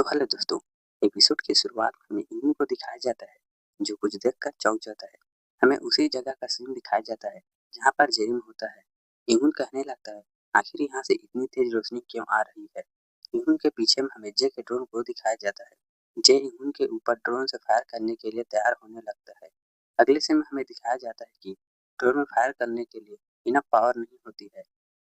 तो हेलो दोस्तों, एपिसोड की शुरुआत में हमें इन्हीं को दिखाया जाता है जो कुछ देखकर चौंक जाता है। हमें उसी जगह का सीन दिखाया जाता है जहाँ पर जेरिम होता है। इहुन कहने लगता है, आखिर यहाँ से इतनी तेज रोशनी क्यों आ रही है। इहुन के पीछे में हमें जे के ड्रोन को दिखाया जाता है। जे इहुन के ऊपर ड्रोन से फायर करने के लिए तैयार होने लगता है। अगले सीन में हमें दिखाया जाता है कि ड्रोन में फायर करने के लिए इनफ पावर नहीं होती है।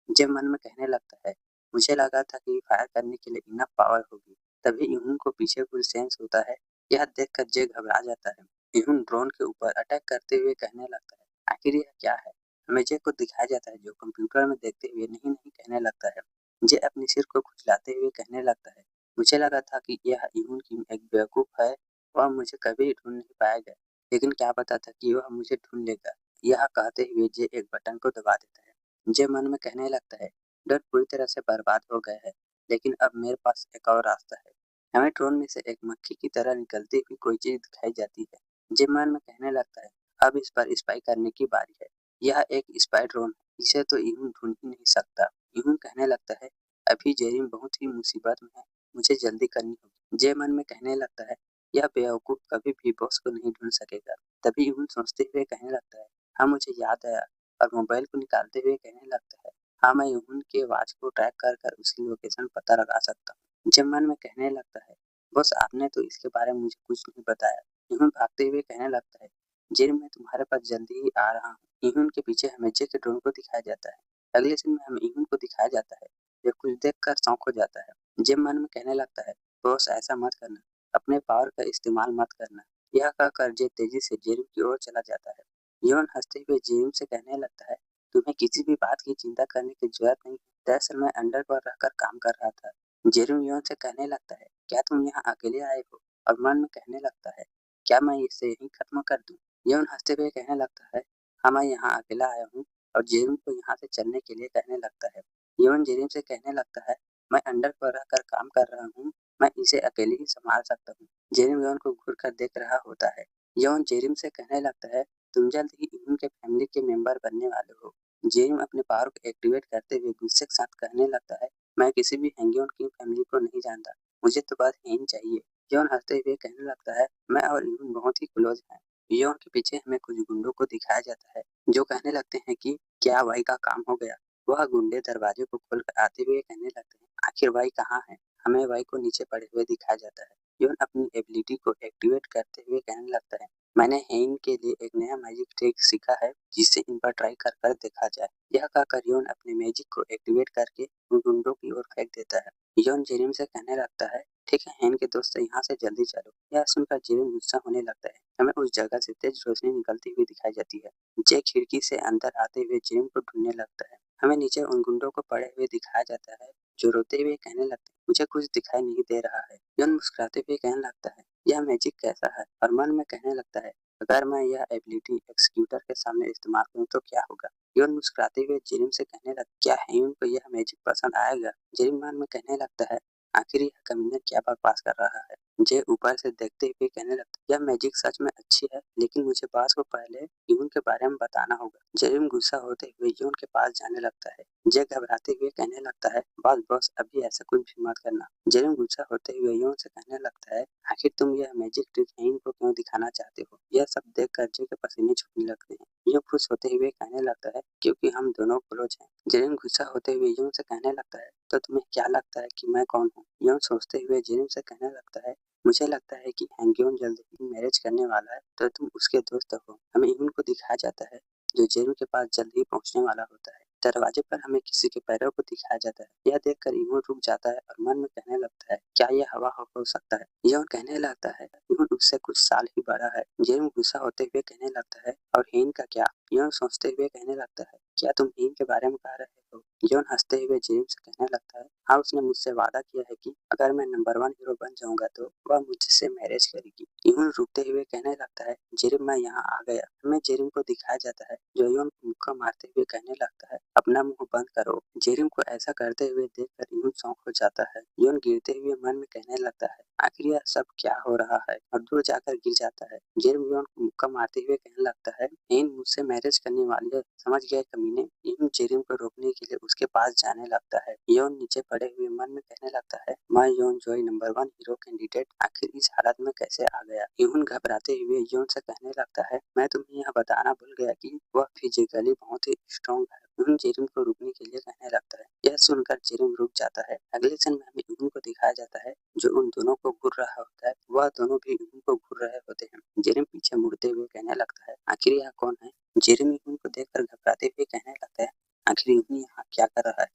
जे मन में कहने लगता है, मुझे लगा था कि फायर करने के लिए इनफ पावर होगी। तभी इहुन को पीछे कुछ सेंस होता है। यह देखकर जे घबरा जाता है। इहुन ड्रोन के ऊपर अटैक करते हुए कहने लगता है, आखिर यह क्या है। हमें जे को दिखाया जाता है जो कंप्यूटर में देखते हुए नहीं नहीं कहने लगता है। जे अपने सिर को खुजलाते हुए कहने लगता है, मुझे लगा था कि यह इहुन की एक बेवकूफ है। वह मुझे कभी ढूंढ नहीं पाएगा, लेकिन क्या पता था कि वह मुझे ढूंढ लेगा। यह कहते हुए जे एक बटन को दबा देता है। जे मन में कहने लगता है, डर पूरी तरह से बर्बाद हो गया है, लेकिन अब मेरे पास एक और रास्ता है। हमें ड्रोन में से एक मक्खी की तरह निकलती हुई कोई चीज दिखाई जाती है। जिम मन में कहने लगता है, अब इस पर स्पाई करने की बारी है। यह एक स्पाई ड्रोन है, इसे तो इहुन ढूंढ ही नहीं सकता। इहुन कहने लगता है, अभी जेरिम बहुत ही मुसीबत में है, मुझे जल्दी करनी होगी। जे मन में कहने लगता है, यह बेवकूफ कभी भी बॉस को नहीं ढूंढ सकेगा। तभी इहुन सोचते हुए कहने लगता है, हाँ मुझे याद आया, और मोबाइल को निकालते हुए कहने लगता है, हाँ मैं इहुन के आवाज को ट्रैक कर कर उसकी लोकेशन पता लगा सकता हूँ। जब मन में कहने लगता है, बस आपने तो इसके बारे में मुझे कुछ नहीं बताया। इहुन भागते हुए कहने लगता है, जिर मैं तुम्हारे पास जल्दी ही आ रहा हूँ। इहुन के पीछे हमें जे के ड्रोन को दिखाया जाता है। अगले सीन में हमें इहुन को दिखाया जाता है जो कुछ देख कर शौक हो जाता है। जिम मन में कहने लगता है, बॉस ऐसा मत करना, अपने पावर का इस्तेमाल मत करना। यह कहकर जे तेजी से जेरिम की ओर चला जाता है। यौन हंसते हुए जेरिम से कहने लगता है, तुम्हें किसी भी बात की चिंता करने की जरूरत नहीं। दरअसल मैं अंडर पर रहकर काम कर रहा था। जेरिम यौन से कहने लगता है, क्या तुम यहाँ अकेले आए हो। और मन में कहने लगता है, क्या मैं इसे यहीं खत्म कर दूं। यौन हंसते हुए कहने लगता है, हाँ मैं यहाँ अकेला आया हूँ। और जेरिम को यहाँ से चलने के लिए कहने लगता है। यौन जेरिम से कहने लगता है, मैं अंडर पर रहकर काम कर रहा हूँ, मैं इसे अकेले ही संभाल सकता हूँ। जेरिम यौन को घूर कर देख रहा होता है। यौन जेरिम से कहने लगता है, तुम जल्द ही इनके फैमिली के मेंबर बनने वाले हो। जेरिम अपने पावर को एक्टिवेट करते हुए गुस्से के साथ कहने लगता है, मैं किसी भी हैंगियोन की फैमिली को नहीं जानता, मुझे तो बस हेन चाहिए। यौन हंसते हुए कहने लगता है, मैं और यून बहुत ही क्लोज हैं। यौन के पीछे हमें कुछ गुंडों को दिखाया जाता है जो कहने लगते हैं कि क्या भाई का काम हो गया। वह गुंडे दरवाजे को खोलकर आते हुए कहने लगते हैं, आखिर भाई कहाँ है। हमें भाई को नीचे पड़े हुए दिखाया जाता है। यौन अपनी एबिलिटी को एक्टिवेट करते हुए कहने लगता है, मैंने हेन के लिए एक नया मैजिक ट्रिक सीखा है जिससे इन पर ट्राई कर कर देखा जाए। यह कहकर यौन अपने मैजिक को एक्टिवेट करके उन गुंडों की ओर फेंक देता है। यौन जेरिम से कहने लगता है, ठीक है हेन के दोस्त यहाँ से जल्दी चलो। यह सुनकर जेरिम गुस्सा होने लगता है। हमें उस जगह से तेज रोशनी निकलती हुई दिखाई जाती है। जे खिड़की से अंदर आते हुए जेरिम को ढूंढने लगता है। हमें नीचे उन गुंडों को पड़े हुए दिखाया जाता है जो रोते हुए कहने लगते हैं, मुझे कुछ दिखाई नहीं दे रहा है। यौन मुस्कुराते हुए कहने लगता है, यह मैजिक कैसा है। और मन में कहने लगता है, अगर मैं यह एबिलिटी एक्सिक्यूटर के सामने इस्तेमाल करूं तो क्या होगा। यौन मुस्कुराते हुए जेरिम से कहने लगता, क्या हेयून को यह मैजिक पसंद आएगा। जेरिम मन में कहने लगता है, आखिर यह कमीना क्या बकवास कर रहा है। जे ऊपर से देखते हुए कहने लगता, यह मैजिक सच में अच्छी है, लेकिन मुझे बॉस को पहले यून के बारे में बताना होगा। जेरिम गुस्सा होते हुए यून के पास जाने लगता है। जे घबराते हुए कहने लगता है, बॉस बॉस अभी ऐसा कुछ भी मत करना। जेरिम गुस्सा होते हुए यून से कहने लगता है, आखिर तुम यह मैजिक ट्रिक हेयून को क्यों दिखाना चाहते हो। यह सब देखकर जे के पसीने छूटने लगते हैं। यून खुश होते हुए कहने लगता है, क्योंकि हम दोनों क्लोज हैं। जेरिम गुस्सा होते हुए यून से कहने लगता है, तो तुम्हें क्या लगता है कि मैं कौन हूँ। यून सोचते हुए जेरिम से कहने लगता है, मुझे लगता है कि हैंग्योन जल्द ही मैरिज करने वाला है, तो तुम उसके दोस्त हो। हमें यून को दिखाया जाता है जो जेरिम के पास जल्द ही पहुंचने वाला होता है। दरवाजे पर हमें किसी के पैरों को दिखाया जाता है। यह देखकर यून रुक जाता है और मन में कहने लगता है, क्या यह हवा हो सकता है। यून कहने लगता है, यून उससे कुछ साल ही बड़ा है। जेरिम गुस्सा होते हुए कहने लगता है, और हेन का क्या। यून सोचते हुए कहने लगता है, क्या तुम हेन के बारे में कह रहे हो। यून हंसते हुए जेरिम से कहने लगता है, हाँ उसने मुझसे वादा किया है कि अगर मैं नंबर 1 हीरो बन जाऊंगा तो वह मुझसे मैरिज करेगी। यून रुकते हुए कहने लगता है, जेरिम मैं यहाँ आ गया। हमें जेरिम को दिखाया जाता है जो यून को मुक्का मारते हुए कहने लगता है, अपना मुंह बंद करो। जेरिम को ऐसा करते हुए देखकर यून शौक हो जाता है। यून गिरते हुए मन में कहने लगता है, आखिर यह सब क्या हो रहा है, और दूर जाकर गिर जाता है। जेरिम यून को मुक्का मारते हुए कहने लगता है, इन मुझसे मैरिज करने वाली है, समझ गए कमीने। यून जेरिम को रोकने के लिए उसके पास जाने लगता है। यून नीचे पड़े हुए मन में कहने लगता है, मैं योन जोई नंबर 1 हीरो कैंडिडेट आखिर इस हालत में कैसे आ गया। यून घबराते हुए योन से कहने लगता है, मैं तुम्हें यह बताना भूल गया कि वह फिजिकली बहुत ही स्ट्रॉन्ग है। यून जेरिम को रुकने के लिए कहने लगता है। यह सुनकर जेरिम रुक जाता है। अगले क्षण में हमें यून को दिखाया जाता है जो उन दोनों को घूर रहा होता है। वह दोनों भी यून को घूर रहे होते हैं। जेरिम पीछे मुड़ते हुए कहने लगता है, आखिर यह कौन है। जेरिम यून को देखकर घबराते हुए कहने लगता है, आखिर यून यहाँ क्या कर रहा है।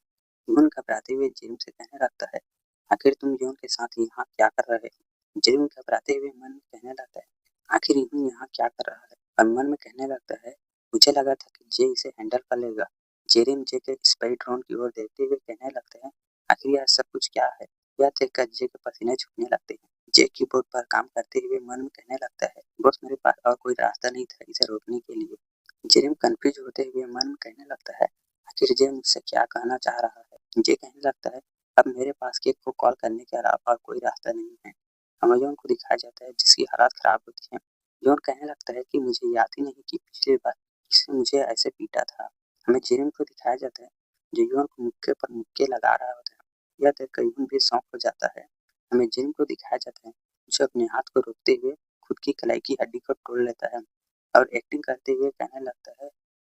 यून घबराते हुए जेरिम से कहने लगता है, आखिर तुम यून के साथ यहाँ क्या कर रहे हो। जेरिम घबराते हुए मन में कहने लगता है, आखिर यून यहाँ क्या कर रहा है। और मन में कहने लगता है, मुझे लगा था कि जे इसे हैंडल कर लेगा। जेरिम जे के स्पाई ड्रोन की ओर देखते हुए कहने लगते हैं, आखिर यह सब कुछ क्या है। यह देखकर जे के पसीने छूटने लगते हैं। जे कीबोर्ड पर काम करते हुए मन में कहने लगता है, बस मेरे पास और कोई रास्ता नहीं था इसे रोकने के लिए। जेरिम कंफ्यूज होते हुए मन में कहने लगता है, आखिर जे मुझसे क्या कहना चाह रहा है। जे कहने लगता है, अब मेरे पास केक को कॉल करने के अलावा और कोई रास्ता नहीं है। हमें यौन को दिखाया जाता है जिसकी हालत खराब होती है। यौन कहने लगता है कि मुझे याद ही नहीं कि पिछली बार किसने मुझे ऐसे पीटा था। हमें जेरिम को दिखाया जाता है जो यौन को मुक्के पर मुक्के लगा रहा होता है। यह देखकर यौन भी शौक हो जाता है। हमें जेरिम को दिखाया जाता है जो अपने हाथ को रोकते हुए खुद की कलाई की हड्डी को तोड़ लेता है और एक्टिंग करते हुए कहने लगता है,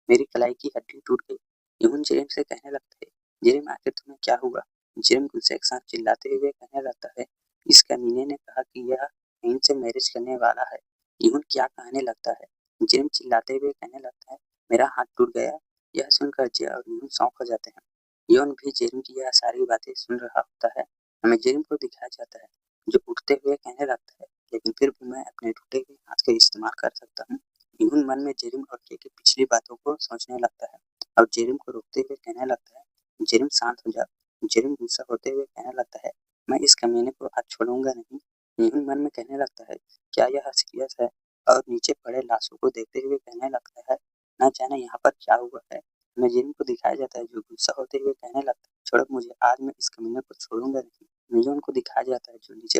मेरी कलाई की हड्डी टूट गई। यून जेरिम से कहने लगता है, जेरिम आखिर तुम्हें क्या हुआ। जेरिम गुस्से के साथ चिल्लाते हुए कहने लगता है, इस कमीने ने कहा कि यह यून से मैरिज करने वाला है। यून क्या कहने लगता है। जेरिम चिल्लाते हुए कहने लगता है, मेरा हाथ टूट गया। यह सुनकर जे और यून शौक हो जाते हैं। यून भी जेरिम की यह सारी बातें सुन रहा होता है। हमें जेरिम को दिखाया जाता है जो उठते हुए कहने लगता है, लेकिन फिर भी मैं अपने टूटे हुए हाथ का इस्तेमाल कर सकता हूँ। यून मन में जेरिम और के की पिछली बातों को सोचने लगता है और जेरिम को रोकते हुए कहने लगता है, जेरिम शांत हो जा। जेरिम गुस्सा होते हुए कहने लगता है, मैं इस कमीने को आज छोड़ूंगा नहीं। यून मन में कहने लगता है, क्या यह सीरियस है। और नीचे पड़े लाशों को देखते हुए कहने लगता है, न जाने यहाँ पर क्या हुआ है। मैं जेरिम को दिखाया जाता है जो गुस्सा होते हुए कहने लगता है, छोड़ो मुझे, आज मैं इस कमीने को छोड़ूंगा नहीं। मिलियन को दिखाया जाता है जो नीचे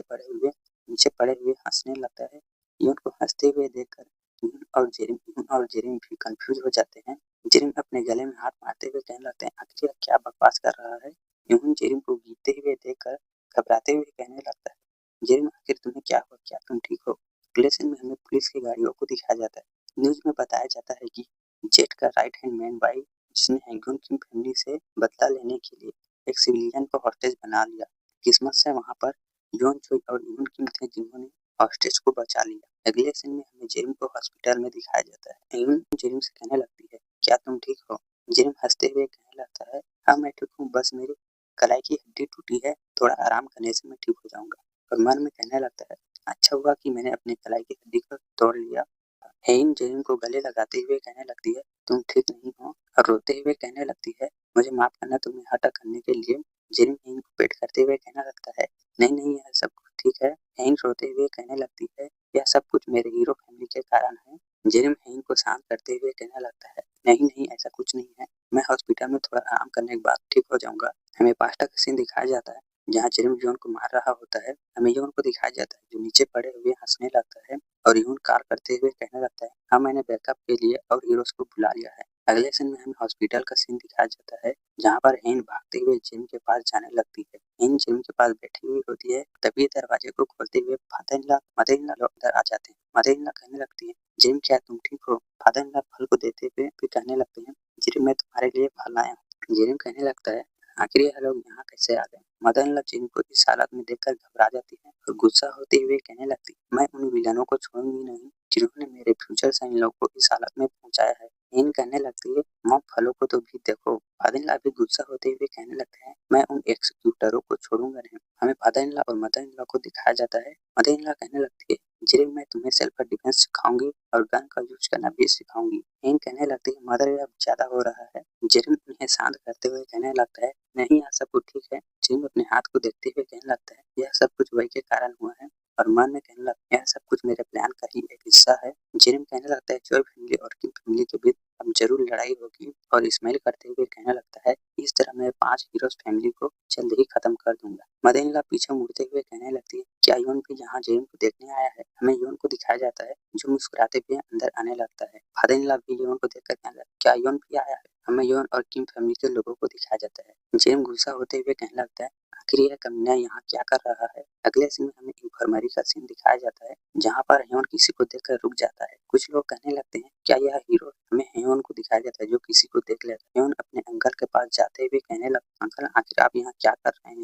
पड़े हुए हंसने लगता है। यून को हंसते हुए देखकर यून और जेरिम भी कंफ्यूज हो जाते हैं। जेरिम अपने गले में हाथ मारते हुए कहने लगते हैं, आखिर यह क्या बकवास कर रहा है। यून जेरिम को गिरते हुए देखकर घबराते हुए कहने लगता है, जेरिम आखिर तुम्हें क्या हुआ, क्या तुम ठीक हो। अगले सीन में हमें पुलिस की गाड़ियों को दिखाया जाता है। न्यूज में बताया जाता है कि जेट का राइट हैंड मैन बाई, जिसने हैंगुन की फैमिली से बदला लेने के लिए एक सिविलियन को हॉस्टेज बना लिया। किस्मत से वहां पर योन चोई और यून किम थे जिन्होंने हॉस्टेज को बचा लिया। अगले सीन में हमें जेरिम को हॉस्पिटल में दिखाया जाता है। यून जेरिम से कहने लगती है, क्या तुम ठीक हो। जेरिम हंसते हुए कहने लगता है, हाँ मैं ठीक हूँ, बस मेरी कलाई की हड्डी टूटी है, थोड़ा आराम करने से मैं ठीक हो जाऊंगा। और मन में कहने लगता है, अच्छा हुआ कि मैंने अपनी कलाई की हड्डी को तोड़ लिया। हेइन जेरिन को गले लगाते हुए कहने लगती है, तुम ठीक नहीं हो। और रोते हुए कहने लगती है, मुझे माफ करना तुम्हें हटा करने के लिए। जेरिन हेइन को पेट करते हुए कहने लगता है, नहीं नहीं यह सब कुछ ठीक है। हेइन रोते हुए कहने लगती है, यह सब कुछ मेरे हीरो फैमिली के कारण है। जेरिन हेइन को शांत करते हुए कहने लगता है, नहीं नहीं ऐसा कुछ नहीं है, मैं हॉस्पिटल में थोड़ा आराम करने के बाद ठीक हो जाऊंगा। हमें पास्ता का सीन दिखाया जाता है जहाँ जेरिम योन को मार रहा होता है। हमें योन को दिखाया जाता है जो नीचे पड़े हुए हंसने लगता है और यून कार करते हुए कहने लगता है, हाँ मैंने बैकअप के लिए और हीरोज को बुला लिया है। अगले सीन में हमें हॉस्पिटल का सीन दिखाया जाता है जहाँ पर हेन भागते हुए जिम के पास जाने लगती है। हेन जिम के पास बैठी हुई होती है, तभी दरवाजे को खोलते हुए फादर-इन-लॉ लोग अंदर आ जाते हैं। मदर-इन-लॉ कहने लगती है, जिम क्या तुम ठीक हो। फादर-इन-लॉ फल को देते हुए फिर कहने लगते हैं, जिम मैं तुम्हारे लिए फल लाया हूँ। जिम कहने लगता है, आखिर ये लोग यहाँ कैसे आ गए। मदर-इन-लॉ जिम को इस हालत में देखकर घबरा जाती है और गुस्सा होते हुए कहने लगती है, मैं उन विलनों को छोड़ूंगी नहीं जिन्होंने मेरे फ्यूचर इन लोग को इस हालत में पहुंचाया है। इन कहने लगती है, मॉम फलों को तो भी देखो। फादर-इन-लॉ भी गुस्सा होते हुए कहने लगते हैं, मैं उन एग्जीक्यूटरों को छोड़ूंगा नहीं। हमें फादर-इन-लॉ और मदर-इन-लॉ को दिखाया जाता है। मदर-इन-लॉ कहने लगती है, जिम मैं तुम्हें सेल्फ डिफेंस सिखाऊंगी और गन का यूज करना भी सिखाऊंगी। इन कहने लगती है, मदर ये अब ज्यादा हो रहा है। जिम उन्हें शांत करते हुए कहने लगता है, नहीं यह सब कुछ ठीक है। जिम अपने हाथ को देखते हुए कहने लगता है, यह सब कुछ वही के कारण हुआ है। और मन में कहने लगता है, यह सब कुछ मेरे प्लान का ही एक हिस्सा है। जेरिम कहने लगता है, जॉय फैमिली और किम फैमिली के बीच अब जरूर लड़ाई होगी। और स्माइल करते हुए कहने लगता है, इस तरह मैं 5 हीरोज फैमिली को जल्द ही खत्म कर दूंगा। मदर-इन-लॉ पीछे मुड़ते हुए कहने लगती है, क्या योन भी यहाँ जेरिम को देखने आया है। हमें योन को दिखाया जाता है जो मुस्कुराते हुए अंदर आने लगता है। फादर-इन-लॉ भी योन को देखकर कहने लगता है, क्या योन भी आया है। हमें योन और किम फैमिली के लोगों को दिखाया जाता है जेम गुस्सा होते हुए कहने लगता है, आखिर यह कमीना यहाँ क्या कर रहा है। अगले सीन में हमें इंफर्मरी का सीन दिखाया जाता है जहाँ पर हेयोन किसी को देखकर रुक जाता है। कुछ लोग कहने लगते हैं क्या यह हीरो है? हमें हेयोन को दिखाया जाता है जो किसी को देख लेता है। हेयोन अपने अंकल के पास जाते हुए कहने लगता है, अंकल आखिर आप यहाँ क्या कर रहे हैं?